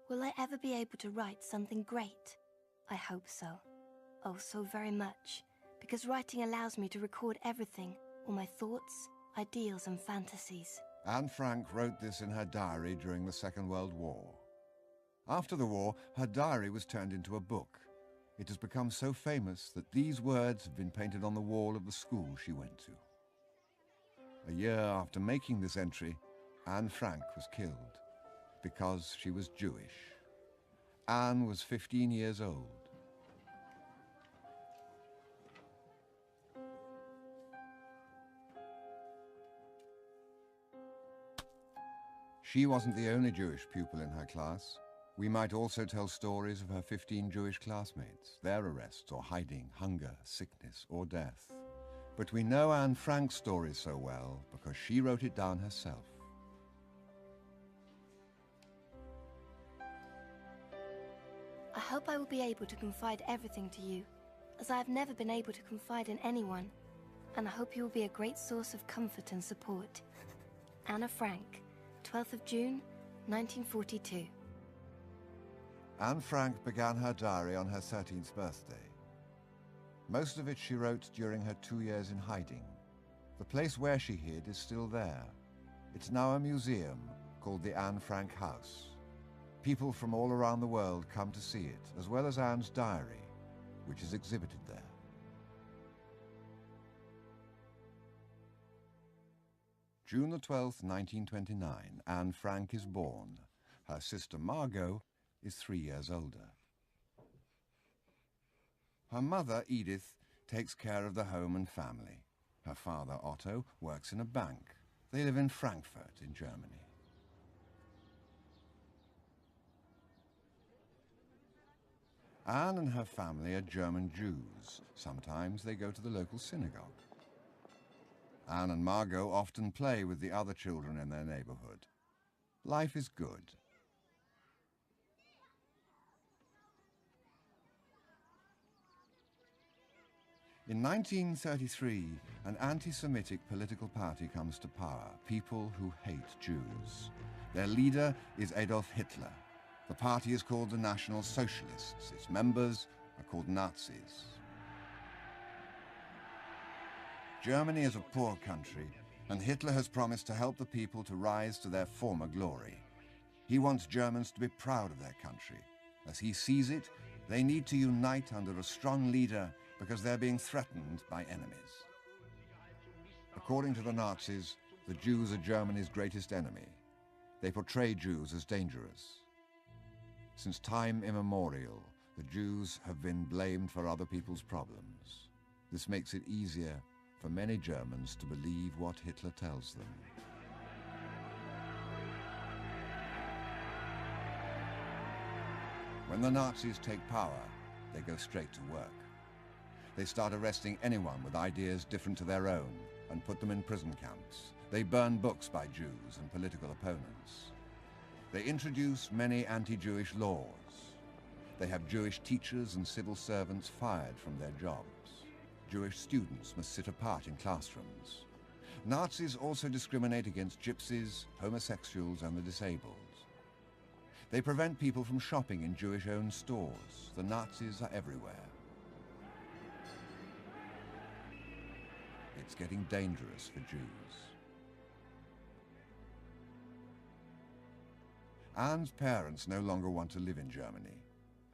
Will I ever be able to write something great? I hope so. Oh, so very much. Because writing allows me to record everything, all my thoughts, ideals and fantasies. Anne Frank wrote this in her diary during the Second World War. After the war, her diary was turned into a book. It has become so famous that these words have been painted on the wall of the school she went to. A year after making this entry, Anne Frank was killed because she was Jewish. Anne was 15 years old. She wasn't the only Jewish pupil in her class. We might also tell stories of her 15 Jewish classmates, their arrests or hiding, hunger, sickness or death. But we know Anne Frank's story so well because she wrote it down herself. I hope I will be able to confide everything to you, as I have never been able to confide in anyone, and I hope you will be a great source of comfort and support. Anna Frank, 12th of June, 1942. Anne Frank began her diary on her 13th birthday. Most of it she wrote during her 2 years in hiding. The place where she hid is still there. It's now a museum called the Anne Frank House. People from all around the world come to see it, as well as Anne's diary, which is exhibited there. June the 12th, 1929, Anne Frank is born. Her sister Margot is 3 years older. Her mother, Edith, takes care of the home and family. Her father, Otto, works in a bank. They live in Frankfurt in Germany. Anne and her family are German Jews. Sometimes they go to the local synagogue. Anne and Margot often play with the other children in their neighborhood. Life is good. In 1933, an anti-Semitic political party comes to power, People Who Hate Jews. Their leader is Adolf Hitler. The party is called the National Socialists. Its members are called Nazis. Germany is a poor country, and Hitler has promised to help the people to rise to their former glory. He wants Germans to be proud of their country. As he sees it, they need to unite under a strong leader because they're being threatened by enemies. According to the Nazis, the Jews are Germany's greatest enemy. They portray Jews as dangerous. Since time immemorial, the Jews have been blamed for other people's problems. This makes it easier for many Germans to believe what Hitler tells them. When the Nazis take power, they go straight to work. They start arresting anyone with ideas different to their own and put them in prison camps. They burn books by Jews and political opponents. They introduce many anti-Jewish laws. They have Jewish teachers and civil servants fired from their jobs. Jewish students must sit apart in classrooms. Nazis also discriminate against gypsies, homosexuals, and the disabled. They prevent people from shopping in Jewish-owned stores. The Nazis are everywhere. It's getting dangerous for Jews. Anne's parents no longer want to live in Germany.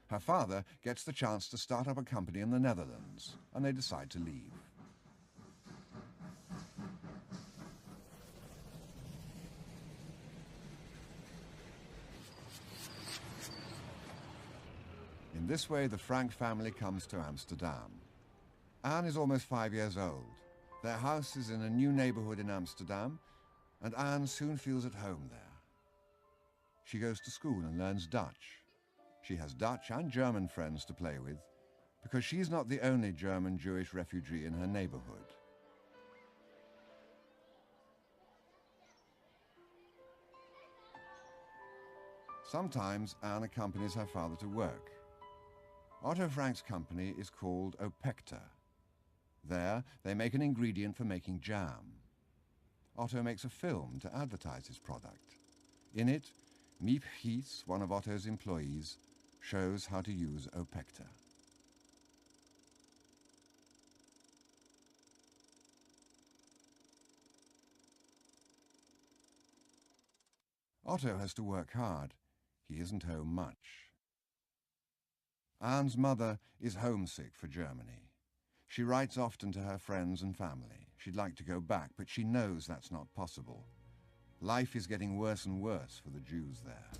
Her father gets the chance to start up a company in the Netherlands, and they decide to leave. In this way, the Frank family comes to Amsterdam. Anne is almost 5 years old. Their house is in a new neighborhood in Amsterdam, and Anne soon feels at home there. She goes to school and learns Dutch. She has Dutch and German friends to play with, because she's not the only German Jewish refugee in her neighborhood. Sometimes Anne accompanies her father to work. Otto Frank's company is called Opekta. There, they make an ingredient for making jam. Otto makes a film to advertise his product. In it, Miep Heath, one of Otto's employees, shows how to use Opecta. Otto has to work hard. He isn't home much. Anne's mother is homesick for Germany. She writes often to her friends and family. She'd like to go back, but she knows that's not possible. Life is getting worse and worse for the Jews there.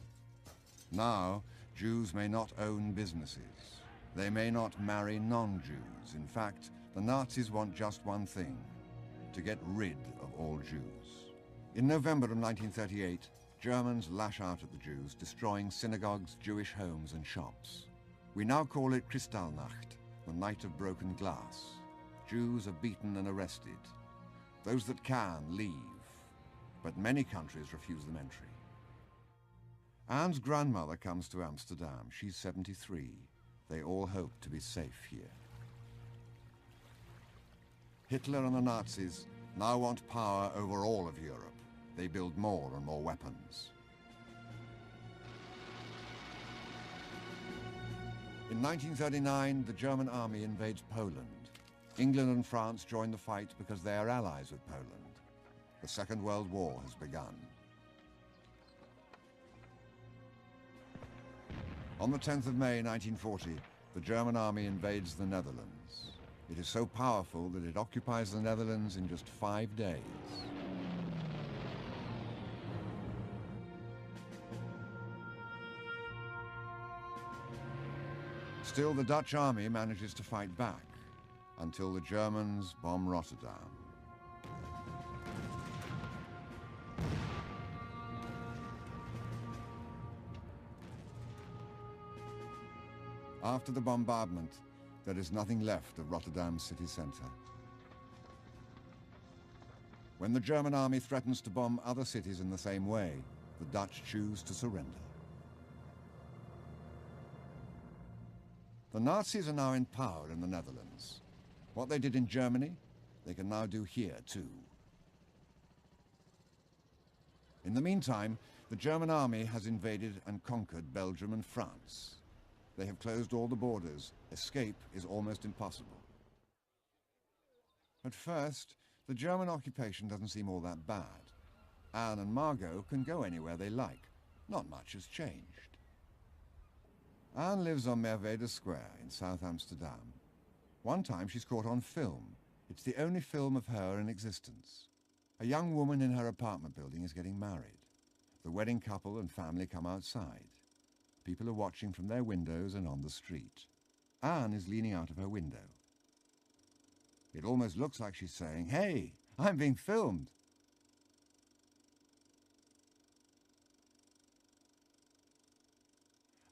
Now, Jews may not own businesses. They may not marry non-Jews. In fact, the Nazis want just one thing: to get rid of all Jews. In November of 1938, Germans lash out at the Jews, destroying synagogues, Jewish homes and shops. We now call it Kristallnacht, the night of broken glass. Jews are beaten and arrested. Those that can leave, but many countries refuse them entry. Anne's grandmother comes to Amsterdam. She's 73. They all hope to be safe here. Hitler and the Nazis now want power over all of Europe. They build more and more weapons. In 1939, the German army invades Poland. England and France join the fight because they are allies with Poland. The Second World War has begun. On the 10th of May 1940, the German army invades the Netherlands. It is so powerful that it occupies the Netherlands in just 5 days. Still, the Dutch army manages to fight back until the Germans bomb Rotterdam. After the bombardment, there is nothing left of Rotterdam's city centre. When the German army threatens to bomb other cities in the same way, the Dutch choose to surrender. The Nazis are now in power in the Netherlands. What they did in Germany, they can now do here too. In the meantime, the German army has invaded and conquered Belgium and France. They have closed all the borders. Escape is almost impossible. At first, the German occupation doesn't seem all that bad. Anne and Margot can go anywhere they like. Not much has changed. Anne lives on Merwede Square in South Amsterdam. One time she's caught on film. It's the only film of her in existence. A young woman in her apartment building is getting married. The wedding couple and family come outside. People are watching from their windows and on the street. Anne is leaning out of her window. It almost looks like she's saying, "Hey, I'm being filmed."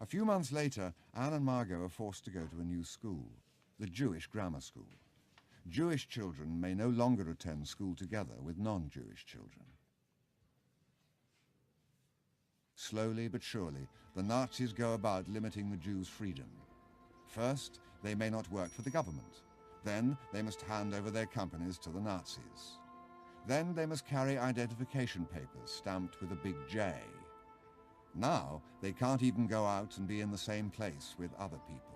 A few months later, Anne and Margot are forced to go to a new school, the Jewish grammar school. Jewish children may no longer attend school together with non-Jewish children. Slowly but surely, the Nazis go about limiting the Jews' freedom. First, they may not work for the government. Then, they must hand over their companies to the Nazis. Then, they must carry identification papers stamped with a big J. Now, they can't even go out and be in the same place with other people.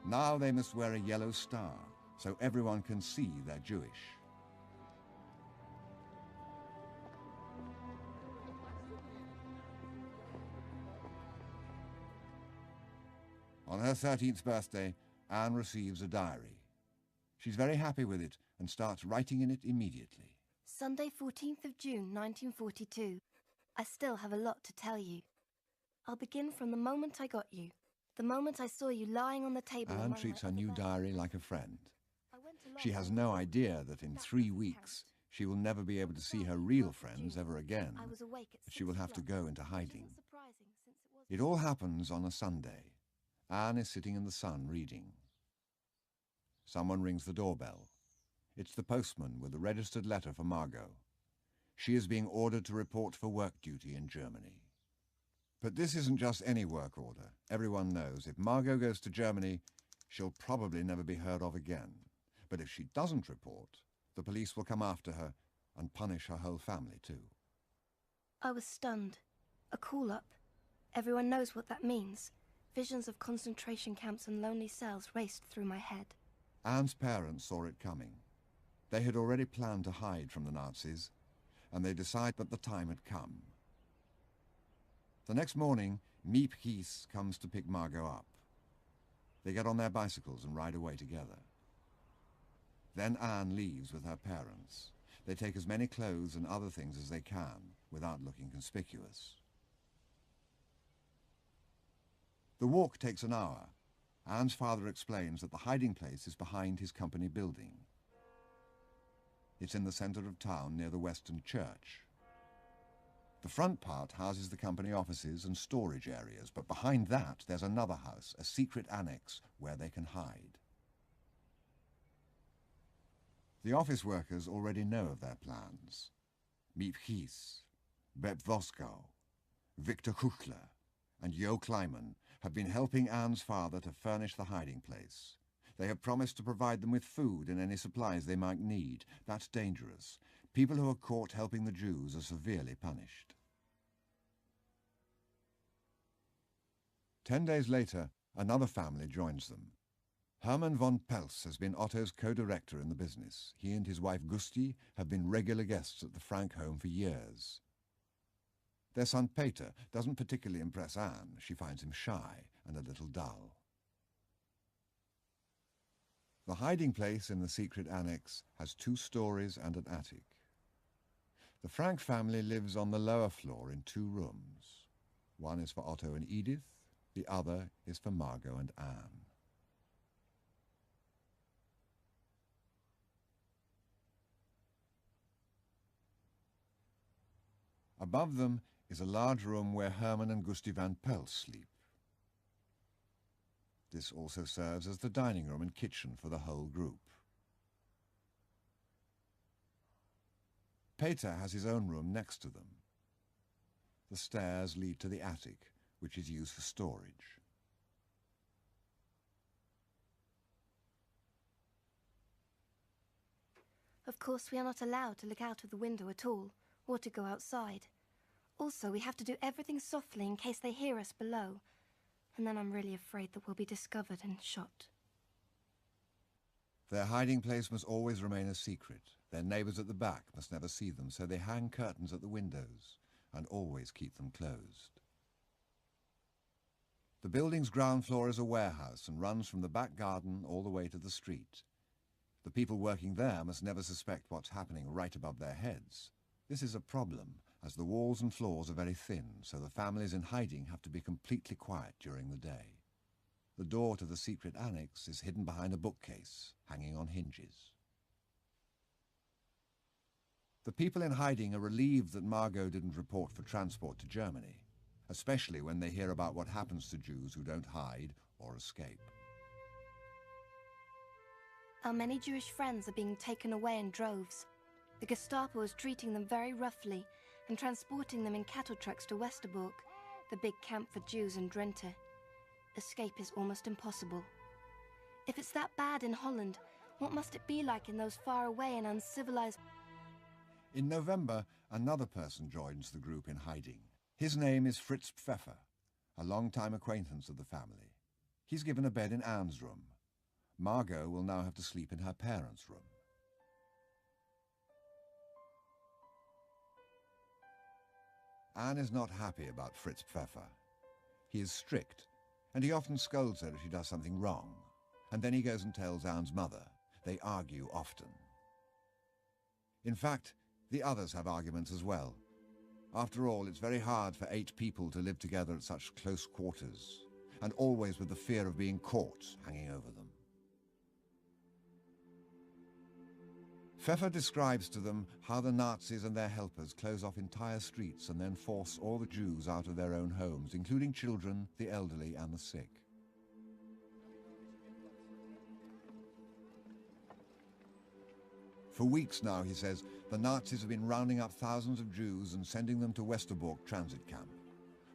Now they must wear a yellow star, so everyone can see they're Jewish. On her 13th birthday, Anne receives a diary. She's very happy with it and starts writing in it immediately. Sunday, 14th of June, 1942. I still have a lot to tell you. I'll begin from the moment I got you. The moment I saw you lying on the table. Anne treats her new diary like a friend. She has no idea that in 3 weeks she will never be able to see her real friends ever again. That she will have to go into hiding. It all happens on a Sunday. Anne is sitting in the sun reading. Someone rings the doorbell. It's the postman with a registered letter for Margot. She is being ordered to report for work duty in Germany. But this isn't just any work order. Everyone knows if Margot goes to Germany, she'll probably never be heard of again. But if she doesn't report, The police will come after her and punish her whole family too. I was stunned. A call-up. Everyone knows what that means. Visions of concentration camps and lonely cells raced through my head. Anne's parents saw it coming. They had already planned to hide from the Nazis, and they decided that the time had come. The next morning, Miep Gies comes to pick Margot up. They get on their bicycles and ride away together. Then Anne leaves with her parents. They take as many clothes and other things as they can, without looking conspicuous. The walk takes an hour. Anne's father explains that the hiding place is behind his company building. It's in the center of town near the Western Church. The front part houses the company offices and storage areas, but behind that there's another house, a secret annex, where they can hide. The office workers already know of their plans. Miep Gies, Bep Voskow, Victor Kuchler, and Jo Kleiman have been helping Anne's father to furnish the hiding place. They have promised to provide them with food and any supplies they might need. That's dangerous. People who are caught helping the Jews are severely punished. 10 days later, another family joins them. Hermann von Pels has been Otto's co-director in the business. He and his wife Gusti have been regular guests at the Frank home for years. Their son Peter doesn't particularly impress Anne. She finds him shy and a little dull. The hiding place in the secret annex has 2 stories and an attic. The Frank family lives on the lower floor in 2 rooms. One is for Otto and Edith, the other is for Margot and Anne. Above them is a large room where Hermann and Gusti van Pels sleep. This also serves as the dining room and kitchen for the whole group. Peter has his own room next to them. The stairs lead to the attic, which is used for storage. Of course, we are not allowed to look out of the window at all, or to go outside. Also, we have to do everything softly in case they hear us below. And then I'm really afraid that we'll be discovered and shot. Their hiding place must always remain a secret. Their neighbors at the back must never see them, so they hang curtains at the windows and always keep them closed. The building's ground floor is a warehouse and runs from the back garden all the way to the street. The people working there must never suspect what's happening right above their heads. This is a problem, as the walls and floors are very thin, so the families in hiding have to be completely quiet during the day. The door to the secret annex is hidden behind a bookcase, hanging on hinges. The people in hiding are relieved that Margot didn't report for transport to Germany, especially when they hear about what happens to Jews who don't hide or escape. Our many Jewish friends are being taken away in droves. The Gestapo is treating them very roughly and transporting them in cattle trucks to Westerbork, the big camp for Jews in Drenthe. Escape is almost impossible. If it's that bad in Holland, what must it be like in those faraway and uncivilized... In November, another person joins the group in hiding. His name is Fritz Pfeffer, a long-time acquaintance of the family. He's given a bed in Anne's room. Margot will now have to sleep in her parents' room. Anne is not happy about Fritz Pfeffer. He is strict, and he often scolds her if she does something wrong. And then he goes and tells Anne's mother. They argue often. In fact, the others have arguments as well. After all, it's very hard for 8 people to live together at such close quarters, and always with the fear of being caught hanging over them. Pfeffer describes to them how the Nazis and their helpers close off entire streets and then force all the Jews out of their own homes, including children, the elderly, and the sick. For weeks now, he says, the Nazis have been rounding up thousands of Jews and sending them to Westerbork transit camp.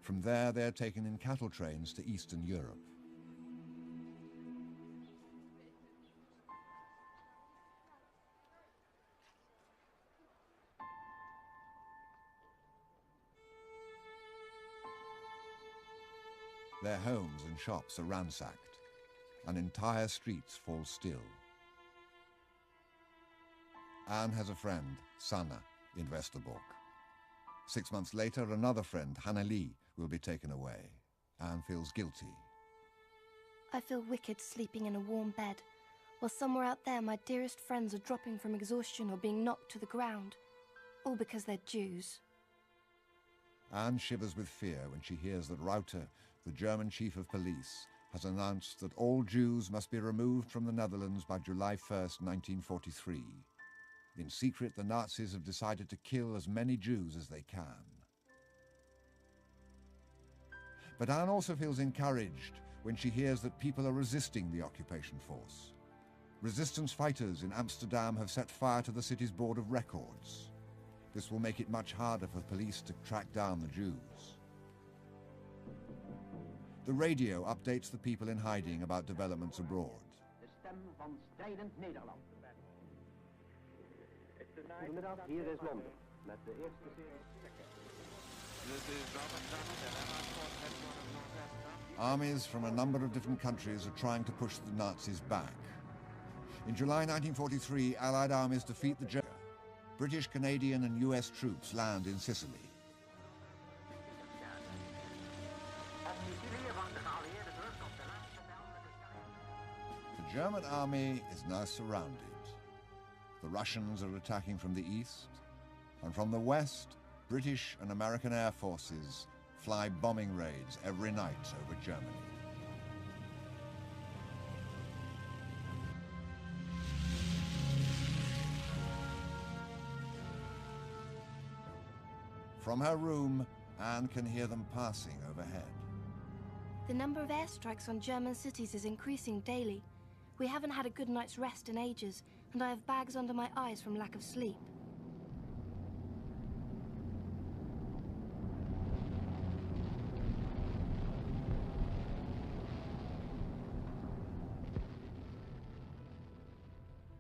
From there, they are taken in cattle trains to Eastern Europe. Their homes and shops are ransacked, and entire streets fall still. Anne has a friend, Sanna, in Westerbork. 6 months later, another friend, Hanneli, will be taken away. Anne feels guilty. I feel wicked sleeping in a warm bed, while somewhere out there my dearest friends are dropping from exhaustion or being knocked to the ground, all because they're Jews. Anne shivers with fear when she hears that Rauter, the German chief of police, has announced that all Jews must be removed from the Netherlands by July 1st, 1943. In secret, the Nazis have decided to kill as many Jews as they can. But Anne also feels encouraged when she hears that people are resisting the occupation force. Resistance fighters in Amsterdam have set fire to the city's board of records. This will make it much harder for police to track down the Jews. The radio updates the people in hiding about developments abroad. Goedemiddag, hier is Londen. Met de eerste serie. Armies from a number of different countries are trying to push the Nazis back. In July 1943, Allied armies defeat the Germans. British, Canadian and US troops land in Sicily. The German army is now surrounded. The Russians are attacking from the east, and from the west, British and American air forces fly bombing raids every night over Germany. From her room, Anne can hear them passing overhead. The number of airstrikes on German cities is increasing daily. We haven't had a good night's rest in ages, and I have bags under my eyes from lack of sleep.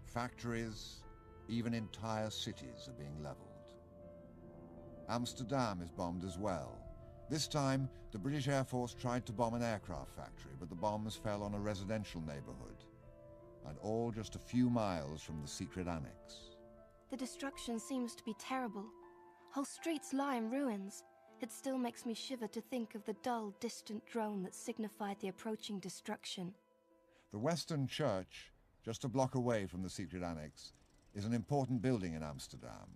Factories, even entire cities are being leveled. Amsterdam is bombed as well. This time, the British Air Force tried to bomb an aircraft factory, but the bombs fell on a residential neighborhood, and all just a few miles from the secret annex. The destruction seems to be terrible. Whole streets lie in ruins. It still makes me shiver to think of the dull, distant drone that signified the approaching destruction. The Western Church, just a block away from the secret annex, is an important building in Amsterdam.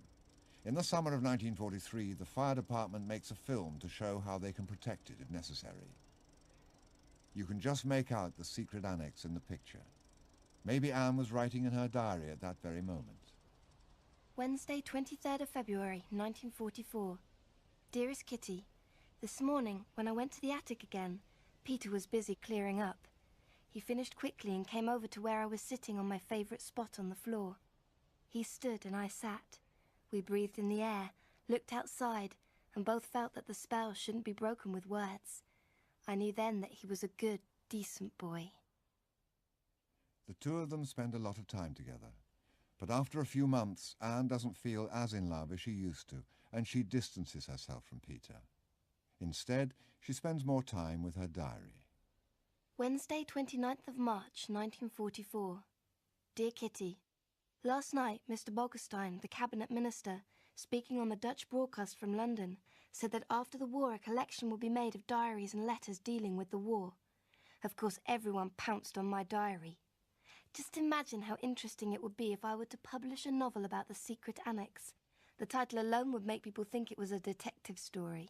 In the summer of 1943, the fire department makes a film to show how they can protect it if necessary. You can just make out the secret annex in the picture. Maybe Anne was writing in her diary at that very moment. Wednesday, 23rd of February, 1944. Dearest Kitty, this morning, when I went to the attic again, Peter was busy clearing up. He finished quickly and came over to where I was sitting on my favorite spot on the floor. He stood and I sat. We breathed in the air, looked outside, and both felt that the spell shouldn't be broken with words. I knew then that he was a good, decent boy. The two of them spend a lot of time together. But after a few months, Anne doesn't feel as in love as she used to, and she distances herself from Peter. Instead, she spends more time with her diary. Wednesday, 29th of March, 1944. Dear Kitty, last night, Mr. Bogelstein, the cabinet minister, speaking on the Dutch broadcast from London, said that after the war a collection will be made of diaries and letters dealing with the war. Of course, everyone pounced on my diary. Just imagine how interesting it would be if I were to publish a novel about the secret annex. The title alone would make people think it was a detective story.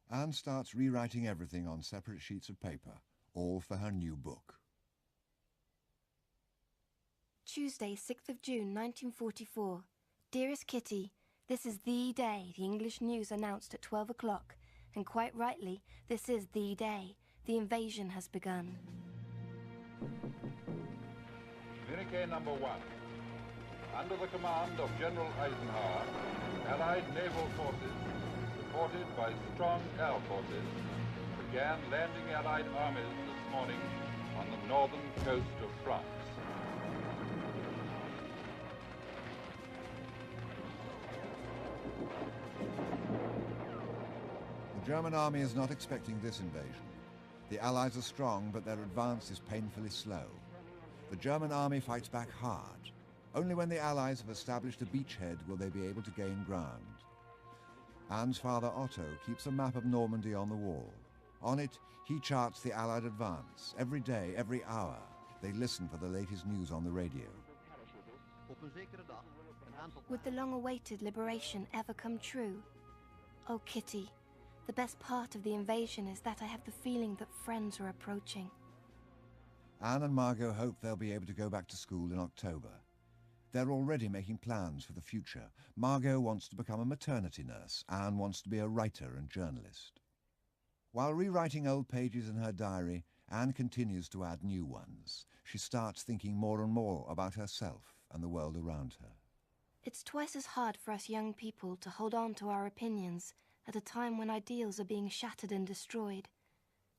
Anne starts rewriting everything on separate sheets of paper, all for her new book. Tuesday, 6th of June, 1944. Dearest Kitty, this is the day the English news announced at 12 o'clock, and quite rightly, this is the day. The invasion has begun. Communique number 1. Under the command of General Eisenhower, Allied naval forces, supported by strong air forces, began landing Allied armies this morning on the northern coast of France. The German army is not expecting this invasion. The Allies are strong, but their advance is painfully slow. The German army fights back hard. Only when the Allies have established a beachhead will they be able to gain ground. Anne's father Otto keeps a map of Normandy on the wall. On it, he charts the Allied advance. Every day, every hour, they listen for the latest news on the radio. Would the long-awaited liberation ever come true? Oh, Kitty, the best part of the invasion is that I have the feeling that friends are approaching. Anne and Margot hope they'll be able to go back to school in October. They're already making plans for the future. Margot wants to become a maternity nurse. Anne wants to be a writer and journalist. While rewriting old pages in her diary, Anne continues to add new ones. She starts thinking more and more about herself and the world around her. It's twice as hard for us young people to hold on to our opinions at a time when ideals are being shattered and destroyed,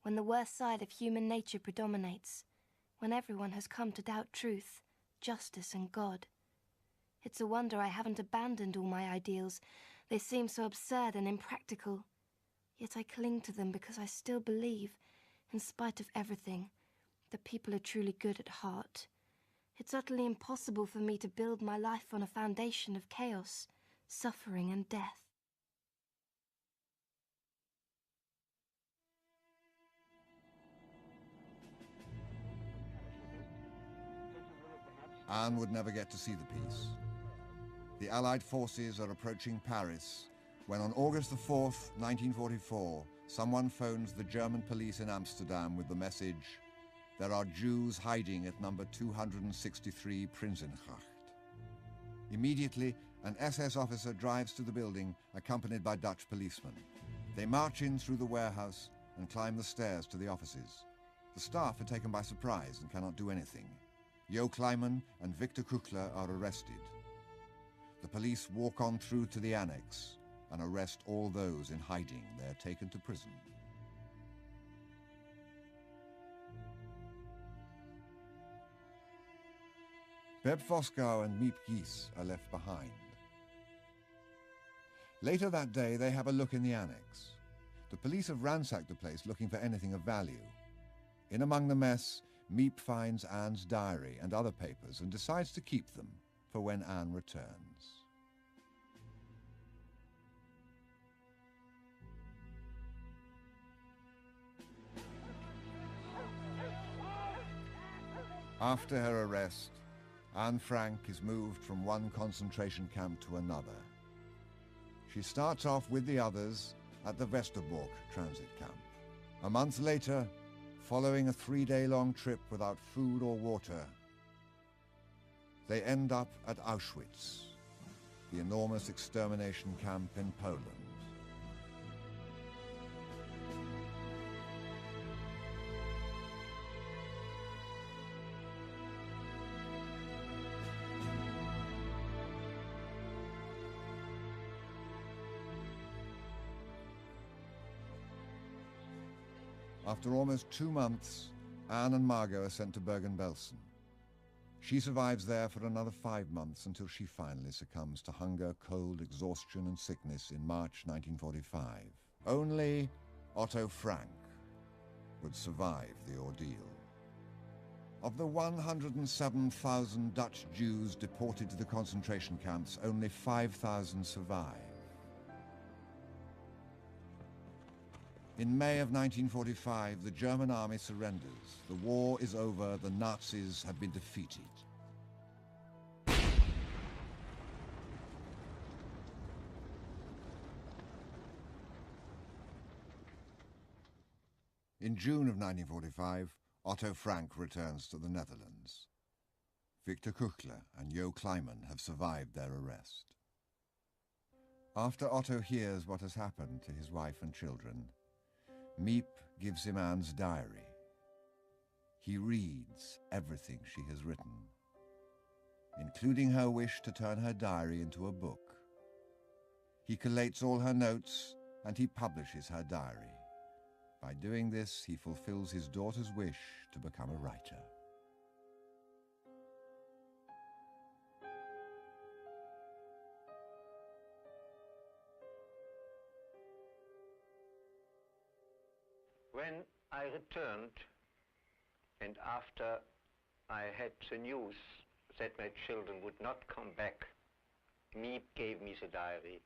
when the worst side of human nature predominates, when everyone has come to doubt truth, justice and God. It's a wonder I haven't abandoned all my ideals. They seem so absurd and impractical. Yet I cling to them because I still believe, in spite of everything, that people are truly good at heart. It's utterly impossible for me to build my life on a foundation of chaos, suffering and death. Anne would never get to see the peace. The Allied forces are approaching Paris when on August the 4th, 1944, someone phones the German police in Amsterdam with the message, "There are Jews hiding at number 263 Prinsengracht." Immediately, an SS officer drives to the building, accompanied by Dutch policemen. They march in through the warehouse and climb the stairs to the offices. The staff are taken by surprise and cannot do anything. Jo Kleiman and Victor Kuchler are arrested. The police walk on through to the annex and arrest all those in hiding. They are taken to prison. Beb Voskou and Miep Gies are left behind. Later that day, they have a look in the annex. The police have ransacked the place looking for anything of value. In among the mess, Miep finds Anne's diary and other papers and decides to keep them for when Anne returns. After her arrest, Anne Frank is moved from one concentration camp to another. She starts off with the others at the Westerbork transit camp. A month later, following a 3-day-long trip without food or water, they end up at Auschwitz, the enormous extermination camp in Poland. After almost 2 months, Anne and Margot are sent to Bergen-Belsen. She survives there for another 5 months until she finally succumbs to hunger, cold, exhaustion and sickness in March 1945. Only Otto Frank would survive the ordeal. Of the 107,000 Dutch Jews deported to the concentration camps, only 5,000 survive. In May of 1945, the German army surrenders. The war is over, the Nazis have been defeated. In June of 1945, Otto Frank returns to the Netherlands. Victor Kuchler and Jo Kleiman have survived their arrest. After Otto hears what has happened to his wife and children, Miep gives him Anne's diary. He reads everything she has written, including her wish to turn her diary into a book. He collates all her notes and he publishes her diary. By doing this, he fulfills his daughter's wish to become a writer. When I returned, and after I had the news that my children would not come back, Miep gave me the diary,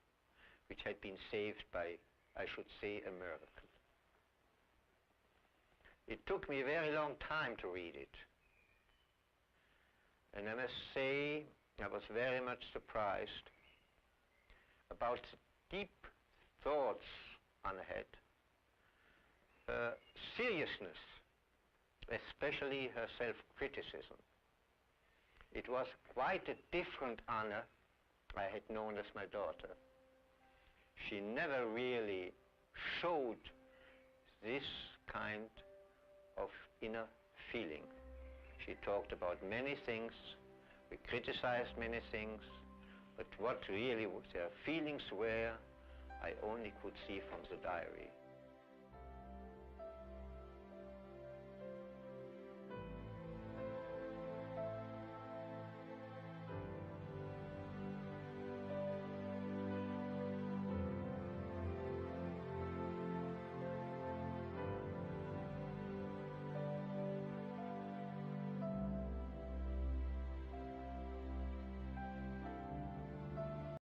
which had been saved by, I should say, a miracle. It took me a very long time to read it. And I must say, I was very much surprised about the deep thoughts Anna had, her seriousness, especially her self-criticism. It was quite a different Anna I had known as my daughter. She never really showed this kind of inner feeling. She talked about many things, we criticized many things, but what really their feelings were, I only could see from the diary.